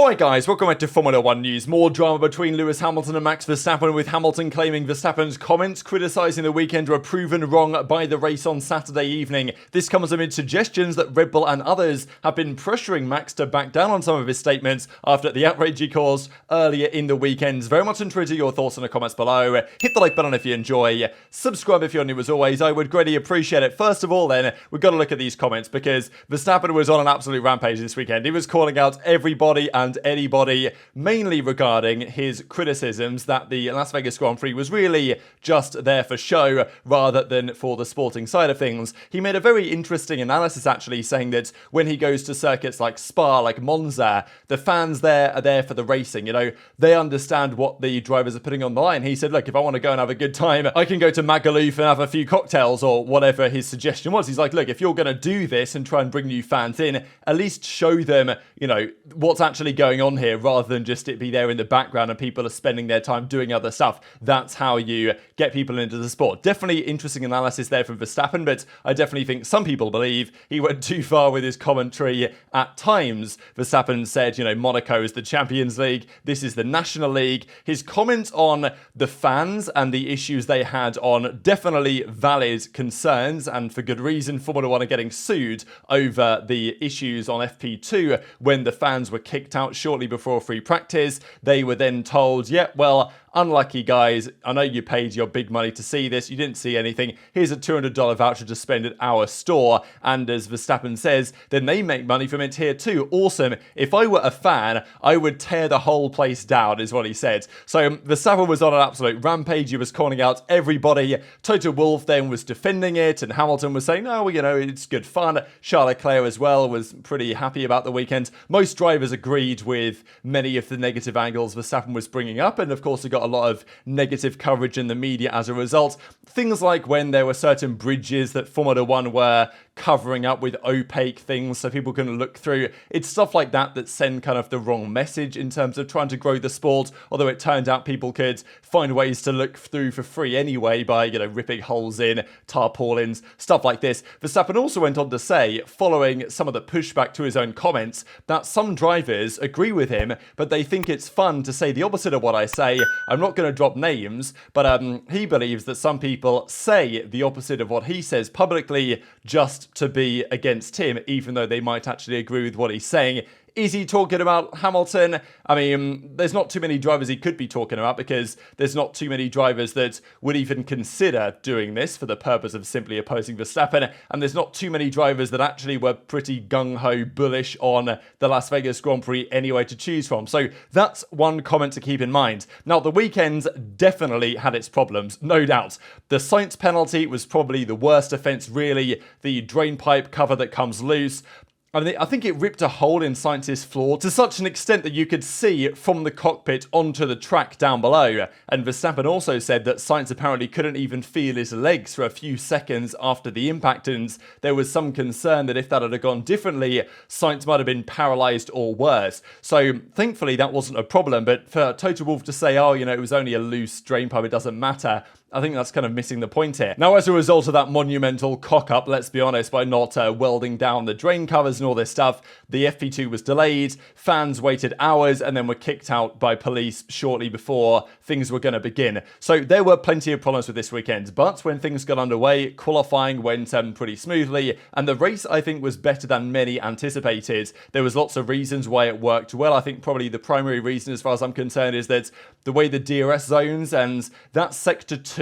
Alright guys, welcome back to Formula 1 news. More drama between Lewis Hamilton and Max Verstappen, with Hamilton claiming Verstappen's comments criticising the weekend were proven wrong by the race on Saturday evening. This comes amid suggestions that Red Bull and others have been pressuring Max to back down on some of his statements after the outrage he caused earlier in the weekend. Very much intrigued your thoughts in the comments below. Hit the like button if you enjoy. Subscribe if you're new as always. I would greatly appreciate it. First of all then, we've got to look at these comments because Verstappen was on an absolute rampage this weekend. He was calling out everybody and anybody, mainly regarding his criticisms that the Las Vegas Grand Prix was really just there for show rather than for the sporting side of things. He made a very interesting analysis actually, saying that when he goes to circuits like Spa, like Monza, the fans there are there for the racing. You know, they understand what the drivers are putting on the line. He said, look, if I want to go and have a good time, I can go to Magaluf and have a few cocktails or whatever his suggestion was. He's like, look, if you're going to do this and try and bring new fans in, at least show them, you know, what's actually going on here rather than just it be there in the background and people are spending their time doing other stuff. That's how you get people into the sport. Definitely interesting analysis there from Verstappen, but I definitely think some people believe he went too far with his commentary at times. Verstappen said, you know, Monaco is the Champions League, this is the National League. His comments on the fans and the issues they had on definitely valid concerns, and for good reason. Formula 1 are getting sued over the issues on FP2 when the fans were kicked out shortly before free practice. They were then told, yeah, well, unlucky guys, I know you paid your big money to see this, you didn't see anything, here's a $200 voucher to spend at our store. And as Verstappen says, then they make money from it here too. Awesome. If I were a fan, I would tear the whole place down, is what he said. So Verstappen was on an absolute rampage. He was calling out everybody. Toto Wolff then was defending it, and Hamilton was saying, no, well, you know, it's good fun. Charles Leclerc as well was pretty happy about the weekend. Most drivers agreed with many of the negative angles Verstappen was bringing up, and of course it got a lot of negative coverage in the media as a result. Things like when there were certain bridges that Formula 1 were covering up with opaque things so people can look through. It's stuff like that that send kind of the wrong message in terms of trying to grow the sport, although it turned out people could find ways to look through for free anyway by, you know, ripping holes in, tarpaulins, stuff like this. Verstappen also went on to say, following some of the pushback to his own comments, that some drivers agree with him, but they think it's fun to say the opposite of what I say. I'm not going to drop names, but he believes that some people say the opposite of what he says publicly just to be against him, even though they might actually agree with what he's saying. Is he talking about Hamilton? I mean, there's not too many drivers he could be talking about, because there's not too many drivers that would even consider doing this for the purpose of simply opposing Verstappen, and there's not too many drivers that actually were pretty gung-ho bullish on the Las Vegas Grand Prix anyway to choose from. So that's one comment to keep in mind. Now, the weekend definitely had its problems, no doubt. The Sainz penalty was probably the worst offence, really. The drainpipe cover that comes loose, I think it ripped a hole in Sainz's floor to such an extent that you could see from the cockpit onto the track down below. And Verstappen also said that Sainz apparently couldn't even feel his legs for a few seconds after the impact, and there was some concern that if that had gone differently, Sainz might have been paralysed or worse. So thankfully that wasn't a problem, but for Toto Wolff to say, oh, you know, it was only a loose drain pipe, it doesn't matter, I think that's kind of missing the point here. Now, as a result of that monumental cock-up, let's be honest, by not welding down the drain covers and all this stuff, the FP2 was delayed, fans waited hours, and then were kicked out by police shortly before things were going to begin. So there were plenty of problems with this weekend, but when things got underway, qualifying went pretty smoothly, and the race, I think, was better than many anticipated. There was lots of reasons why it worked well. I think probably the primary reason, as far as I'm concerned, is that the way the DRS zones and that Sector 2,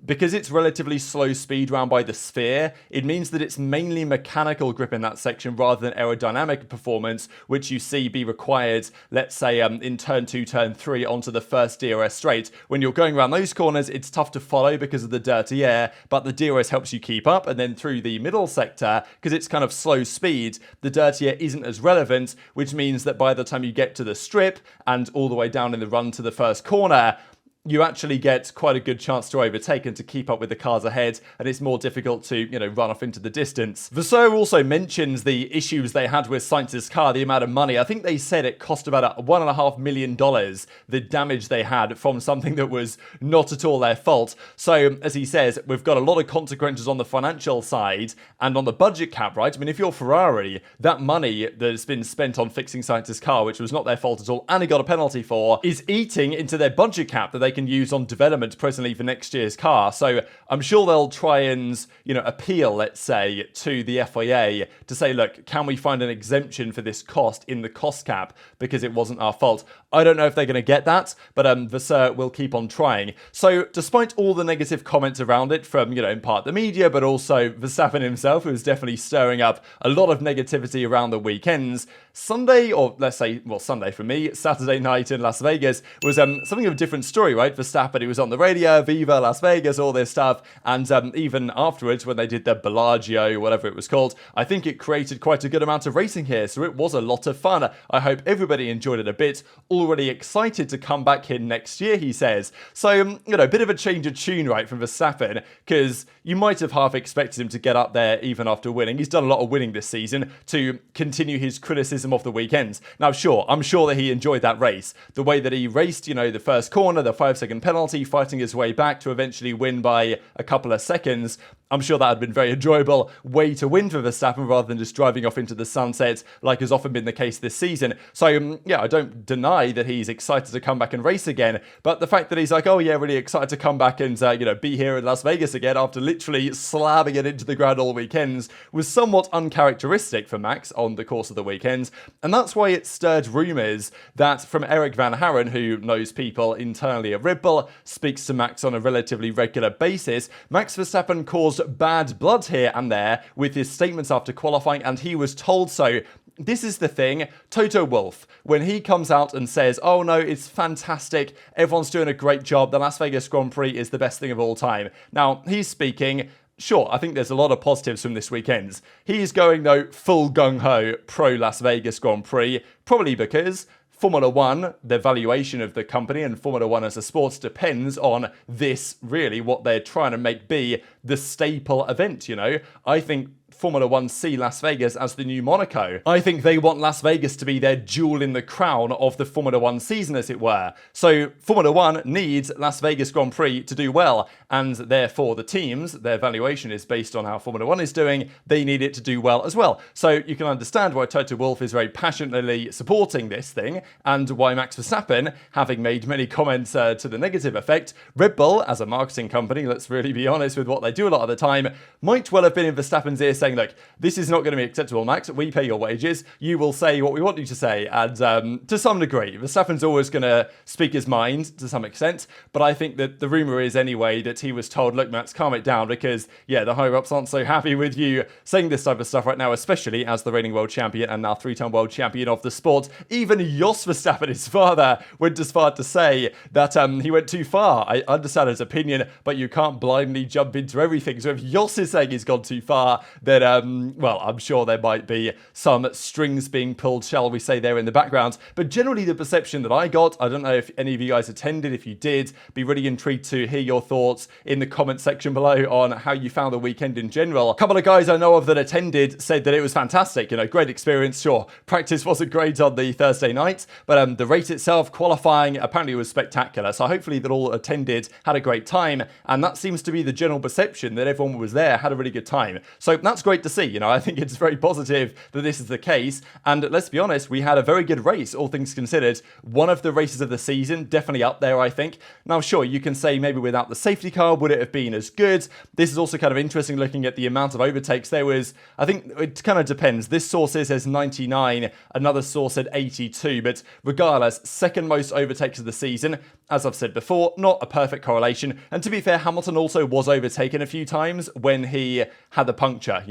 because it's relatively slow speed round by the sphere, it means that it's mainly mechanical grip in that section rather than aerodynamic performance, which you see be required, let's say, in turn 2, turn 3 onto the first DRS straight. When you're going around those corners, it's tough to follow because of the dirty air, but the DRS helps you keep up. And then through the middle sector, because it's kind of slow speed, the dirty air isn't as relevant, which means that by the time you get to the strip and all the way down in the run to the first corner, you actually get quite a good chance to overtake and to keep up with the cars ahead, and it's more difficult to, run off into the distance. Vasseur also mentions the issues they had with Sainz's car, the amount of money. I think they said it cost about $1.5 million, the damage they had from something that was not at all their fault. So, as he says, we've got a lot of consequences on the financial side and on the budget cap, right? I mean, if you're Ferrari, that money that's been spent on fixing Sainz's car, which was not their fault at all, and he got a penalty for, is eating into their budget cap that they can use on development presently for next year's car. So I'm sure they'll try and, appeal, let's say, to the FIA to say, look, can we find an exemption for this cost in the cost cap because it wasn't our fault? I don't know if they're going to get that, but Vasseur will keep on trying. So despite all the negative comments around it from, in part the media, but also Verstappen himself, who was definitely stirring up a lot of negativity around the weekends, Sunday, or let's say, well, Sunday for me, Saturday night in Las Vegas was something of a different story, right? Verstappen, he was on the radio, Viva Las Vegas, all this stuff, and even afterwards when they did the Bellagio, whatever it was called, I think it created quite a good amount of racing here, so it was a lot of fun. I hope everybody enjoyed it a bit. Already excited to come back here next year, he says. So, a bit of a change of tune, right, from Verstappen, because you might have half expected him to get up there even after winning. He's done a lot of winning this season to continue his criticism of the weekends. Now, sure, I'm sure that he enjoyed that race. The way that he raced, the first corner, the 5-second penalty, fighting his way back to eventually win by a couple of seconds. I'm sure that had been very enjoyable way to win for Verstappen rather than just driving off into the sunset like has often been the case this season. So, I don't deny that he's excited to come back and race again, but the fact that he's like, oh yeah, really excited to come back and, be here in Las Vegas again after literally slamming it into the ground all weekends was somewhat uncharacteristic for Max on the course of the weekends, and that's why it stirred rumours that from Eric Van Haren, who knows people internally at Red Bull, speaks to Max on a relatively regular basis, Max Verstappen caused bad blood here and there with his statements after qualifying, and he was told so. This is the thing, Toto Wolff, when he comes out and says, oh no, it's fantastic, everyone's doing a great job, the Las Vegas Grand Prix is the best thing of all time. Now, he's speaking. Sure, I think there's a lot of positives from this weekend. He's going, though, full gung-ho pro Las Vegas Grand Prix, probably because Formula One, the valuation of the company and Formula One as a sport depends on this, really, what they're trying to make be the staple event, I think Formula One see Las Vegas as the new Monaco. I think they want Las Vegas to be their jewel in the crown of the Formula One season, as it were. So Formula One needs Las Vegas Grand Prix to do well, and therefore the teams, their valuation is based on how Formula One is doing, they need it to do well as well. So you can understand why Toto Wolff is very passionately supporting this thing, and why Max Verstappen, having made many comments to the negative effect, Red Bull, as a marketing company, let's really be honest with what they do a lot of the time, might well have been in Verstappen's ear saying, look, this is not going to be acceptable, Max. We pay your wages. You will say what we want you to say. And to some degree, Verstappen's always going to speak his mind to some extent. But I think that the rumour is anyway that he was told, look, Max, calm it down because, the higher-ups aren't so happy with you saying this type of stuff right now, especially as the reigning world champion and now 3-time world champion of the sport. Even Jos Verstappen, his father, went as far to say that he went too far. I understand his opinion, but you can't blindly jump into everything. So if Jos is saying he's gone too far, then, I'm sure there might be some strings being pulled, shall we say, there in the background. But generally the perception that I got, I don't know if any of you guys attended. If you did, be really intrigued to hear your thoughts in the comment section below on how you found the weekend in general. A couple of guys I know of that attended said that it was fantastic, great experience. Sure, practice wasn't great on the Thursday night, but the race itself, qualifying, apparently was spectacular. So hopefully that all attended had a great time, and that seems to be the general perception, that everyone was there, had a really good time. So that's great to see. I think it's very positive that this is the case. And let's be honest, we had a very good race, all things considered. One of the races of the season, definitely up there, I think. Now, sure, you can say maybe without the safety car, would it have been as good? This is also kind of interesting looking at the amount of overtakes. There was, I think it kind of depends. This source says 99, another source said 82, but regardless, second most overtakes of the season. As I've said before, not a perfect correlation. And to be fair, Hamilton also was overtaken a few times when he had the puncture,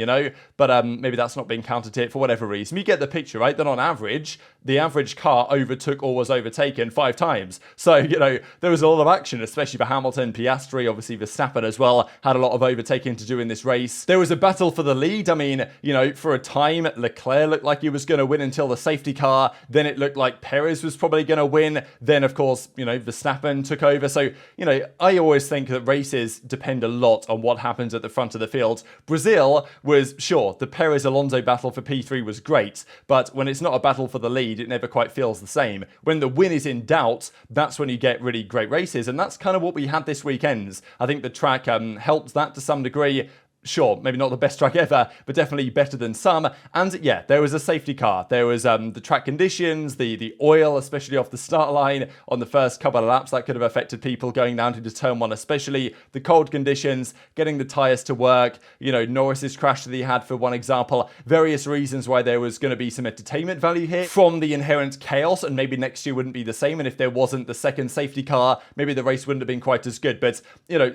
But maybe that's not being counted here for whatever reason. You get the picture, right? That on average, the average car overtook or was overtaken 5 times. So, there was a lot of action, especially for Hamilton, Piastri, obviously Verstappen as well, had a lot of overtaking to do in this race. There was a battle for the lead. I mean, for a time, Leclerc looked like he was going to win until the safety car. Then it looked like Perez was probably going to win. Then, of course, Verstappen Verstappen took over. So, I always think that races depend a lot on what happens at the front of the field. Brazil was, sure, the Perez-Alonso battle for P3 was great, but when it's not a battle for the lead, it never quite feels the same. When the win is in doubt, that's when you get really great races, and that's kind of what we had this weekend. I think the track helped that to some degree. Sure, maybe not the best track ever, but definitely better than some. And yeah, there was a safety car. There was the track conditions, the oil, especially off the start line on the first couple of laps. That could have affected people going down into turn one, especially the cold conditions, getting the tyres to work, Norris's crash that he had, for one example. Various reasons why there was going to be some entertainment value here from the inherent chaos, and maybe next year wouldn't be the same. And if there wasn't the second safety car, maybe the race wouldn't have been quite as good. But,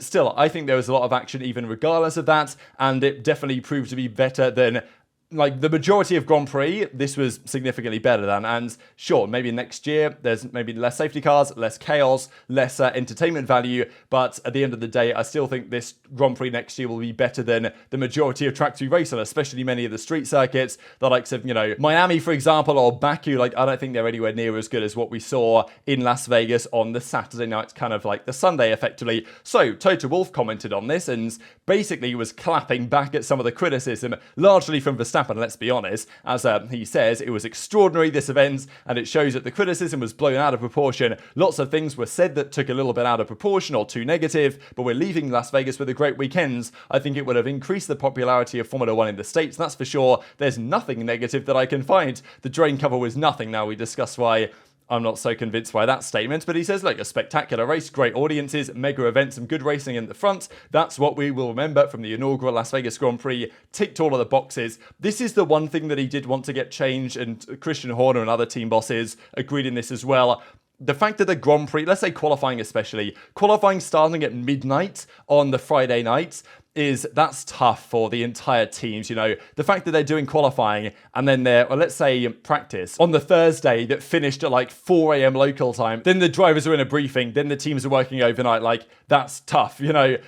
still, I think there was a lot of action even regardless of that. And it definitely proved to be better than the majority of Grand Prix. This was significantly better than. And sure, maybe next year there's maybe less safety cars, less chaos, less entertainment value. But at the end of the day, I still think this Grand Prix next year will be better than the majority of tracks we race on, especially many of the street circuits. The likes of, Miami, for example, or Baku. I don't think they're anywhere near as good as what we saw in Las Vegas on the Saturday night, kind of like the Sunday, effectively. So Toto Wolff commented on this and basically was clapping back at some of the criticism, largely from Verstappen. Let's be honest, as he says, it was extraordinary, this event, and it shows that the criticism was blown out of proportion. Lots of things were said that took a little bit out of proportion or too negative, but we're leaving Las Vegas with a great weekend. I think it would have increased the popularity of Formula 1 in the States, that's for sure. There's nothing negative that I can find. The drain cover was nothing. Now we discuss why I'm not so convinced by that statement, but he says, a spectacular race, great audiences, mega events, some good racing in the front. That's what we will remember from the inaugural Las Vegas Grand Prix. Ticked all of the boxes. This is the one thing that he did want to get changed, and Christian Horner and other team bosses agreed in this as well. The fact that the Grand Prix, let's say qualifying especially, qualifying starting at midnight on the Friday night, that's tough for the entire teams. The fact that they're doing qualifying and then let's say practice on the Thursday that finished at 4 a.m. local time, then the drivers are in a briefing, then the teams are working overnight, that's tough,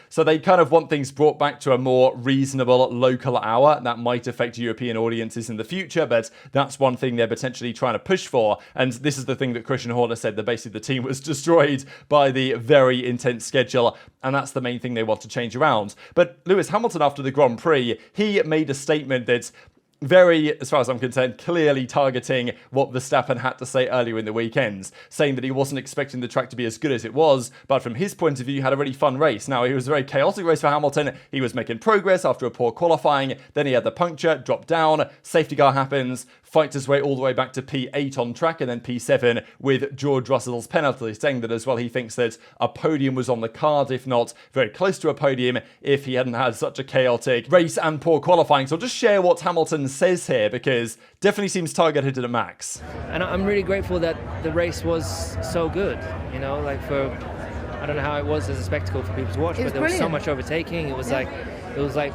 so they kind of want things brought back to a more reasonable local hour. That might affect European audiences in the future, but that's one thing they're potentially trying to push for. And this is the thing that Christian Horner said, that basically the team was destroyed by the very intense schedule, and that's the main thing they want to change around. But Lewis Hamilton, after the Grand Prix, he made a statement that's very, as far as I'm concerned, clearly targeting what Verstappen had to say earlier in the weekend, saying that he wasn't expecting the track to be as good as it was, but from his point of view, had a really fun race. Now, it was a very chaotic race for Hamilton. He was making progress after a poor qualifying, then he had the puncture, dropped down, safety car happens, fights his way all the way back to P8 on track, and then P7 with George Russell's penalty, saying that as well he thinks that a podium was on the card, if not very close to a podium, if he hadn't had such a chaotic race and poor qualifying. So I'll just share what Hamilton says here, because definitely seems targeted at Max. And I'm really grateful that the race was so good, I don't know how it was as a spectacle for people to watch, but there was so much overtaking. It was like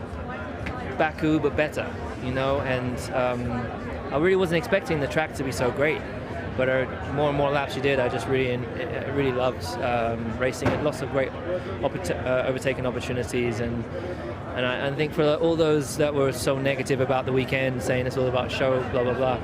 Baku but better, and I really wasn't expecting the track to be so great, but more and more laps you did, I just really loved racing it. Lots of great overtaking opportunities, and I think for all those that were so negative about the weekend, saying it's all about show, blah blah blah,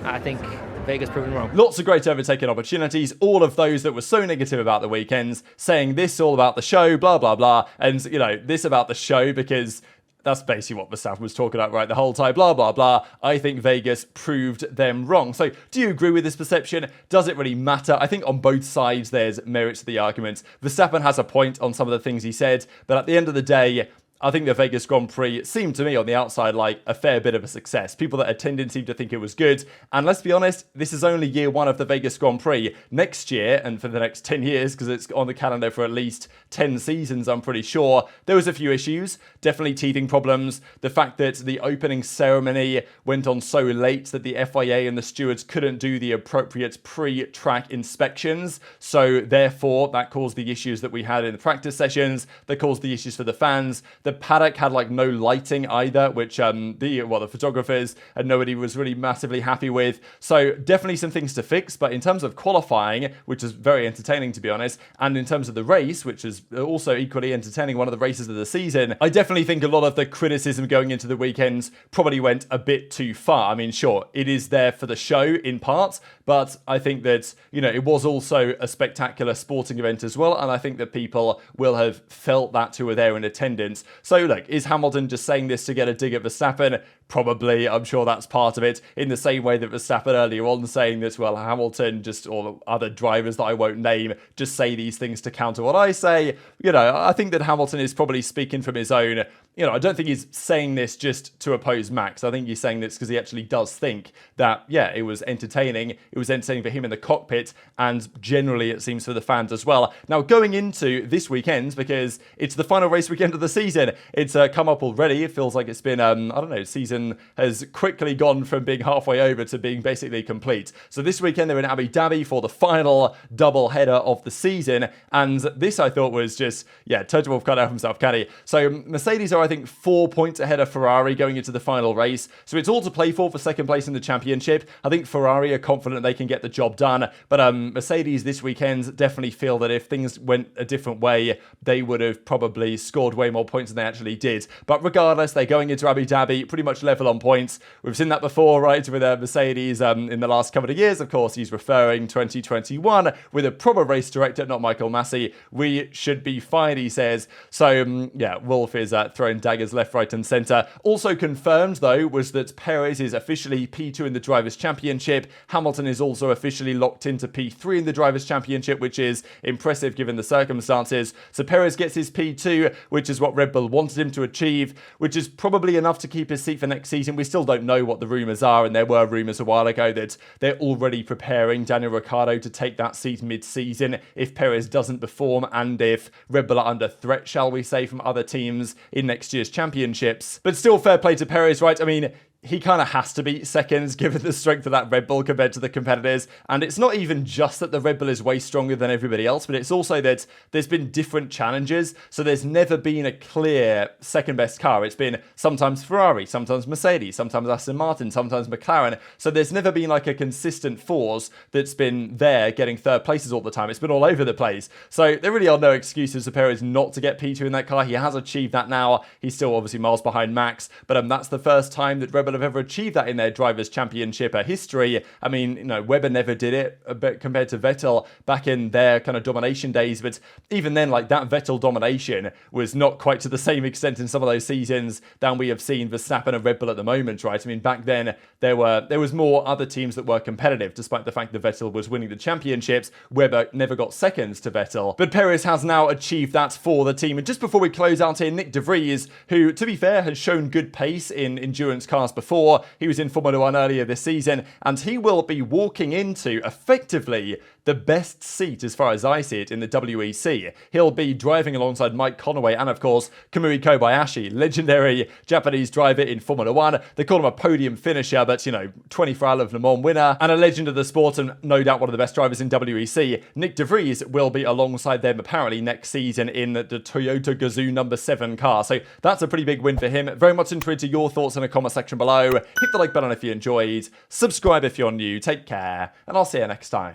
I think Vegas proven wrong. Lots of great overtaking opportunities. All of those that were so negative about the weekends, saying this all about the show, blah blah blah, and this about the show, because that's basically what Verstappen was talking about right the whole time, blah, blah, blah. I think Vegas proved them wrong. So do you agree with this perception? Does it really matter? I think on both sides there's merit to the argument. Verstappen has a point on some of the things he said, but at the end of the day, I think the Vegas Grand Prix seemed to me on the outside like a fair bit of a success. People that attended seemed to think it was good. And let's be honest, this is only year one of the Vegas Grand Prix. Next year, and for the next 10 years, because it's on the calendar for at least 10 seasons, I'm pretty sure, there was a few issues. Definitely teething problems. The fact that the opening ceremony went on so late that the FIA and the stewards couldn't do the appropriate pre-track inspections. So therefore, that caused the issues that we had in the practice sessions. That caused the issues for the fans. The paddock had like no lighting either, which the photographers and nobody was really massively happy with. So definitely some things to fix. But in terms of qualifying, which is very entertaining to be honest, and in terms of the race, which is also equally entertaining, one of the races of the season, I definitely think a lot of the criticism going into the weekends probably went a bit too far. I mean, sure, it is there for the show in part, but I think that, you know, it was also a spectacular sporting event as well, and I think that people will have felt that who were there in attendance. So look, is Hamilton just saying this to get a dig at Verstappen? Probably. I'm sure that's part of it, in the same way that Verstappen earlier on saying that, well, Hamilton just, or other drivers that I won't name, just say these things to counter what I say. You know, I think that Hamilton is probably speaking from his own. You know, I don't think he's saying this just to oppose Max. I think he's saying this because he actually does think that, yeah, it was entertaining. It was entertaining for him in the cockpit, and generally it seems for the fans as well. Now, going into this weekend, because it's the final race weekend of the season, it's come up already. It feels like it's been, I don't know, season has quickly gone from being halfway over to being basically complete. So this weekend they're in Abu Dhabi for the final double header of the season, and this I thought was just, yeah, Toto Wolff cut out himself, can he? So Mercedes are, I think, 4 points ahead of Ferrari going into the final race. So it's all to play for second place in the championship. I think Ferrari are confident they can get the job done. But Mercedes this weekend definitely feel that if things went a different way, they would have probably scored way more points than they actually did. But regardless, they're going into Abu Dhabi pretty much level on points. We've seen that before, right, with Mercedes in the last couple of years. Of course, he's referring 2021 with a proper race director, not Michael Masi. We should be fine, he says. So, yeah, Wolff is throwing daggers left, right and centre. Also confirmed, though, was that Perez is officially P2 in the Drivers' Championship. Hamilton is also officially locked into P3 in the Drivers' Championship, which is impressive given the circumstances. So Perez gets his P2, which is what Red Bull wanted him to achieve, which is probably enough to keep his seat for next season. We still don't know what the rumours are, and there were rumours a while ago that they're already preparing Daniel Ricciardo to take that seat mid-season if Perez doesn't perform and if Red Bull are under threat, shall we say, from other teams in next year's championships. But still, fair play to Perez, right? I mean, he kind of has to be second given the strength of that Red Bull compared to the competitors. And it's not even just that the Red Bull is way stronger than everybody else, but it's also that there's been different challenges. So there's never been a clear second best car. It's been sometimes Ferrari, sometimes Mercedes, sometimes Aston Martin, sometimes McLaren. So there's never been like a consistent force that's been there getting third places all the time. It's been all over the place. So there really are no excuses for Perez not to get P2 in that car. He has achieved that now. He's still obviously miles behind Max, but that's the first time that Red Bull have ever achieved that in their Drivers' Championship history. I mean, you know, Webber never did it a bit compared to Vettel back in their kind of domination days, but even then, like, that Vettel domination was not quite to the same extent in some of those seasons than we have seen Verstappen and Red Bull at the moment, right? I mean, back then there was more other teams that were competitive, despite the fact that Vettel was winning the championships. Webber never got seconds to Vettel, but Perez has now achieved that for the team. And just before we close out here, Nick De Vries, who, to be fair, has shown good pace in endurance cars before. He was in Formula 1 earlier this season, and he will be walking into, effectively, the best seat, as far as I see it, in the WEC. He'll be driving alongside Mike Conaway and, of course, Kamui Kobayashi, legendary Japanese driver in Formula 1. They call him a podium finisher, but, you know, 24 Hours of Le Mans winner and a legend of the sport and no doubt one of the best drivers in WEC. Nick De Vries will be alongside them, apparently, next season in the Toyota Gazoo number 7 car. So that's a pretty big win for him. Very much interested to your thoughts in the comment section below. Hit the like button if you enjoyed. Subscribe if you're new. Take care, and I'll see you next time.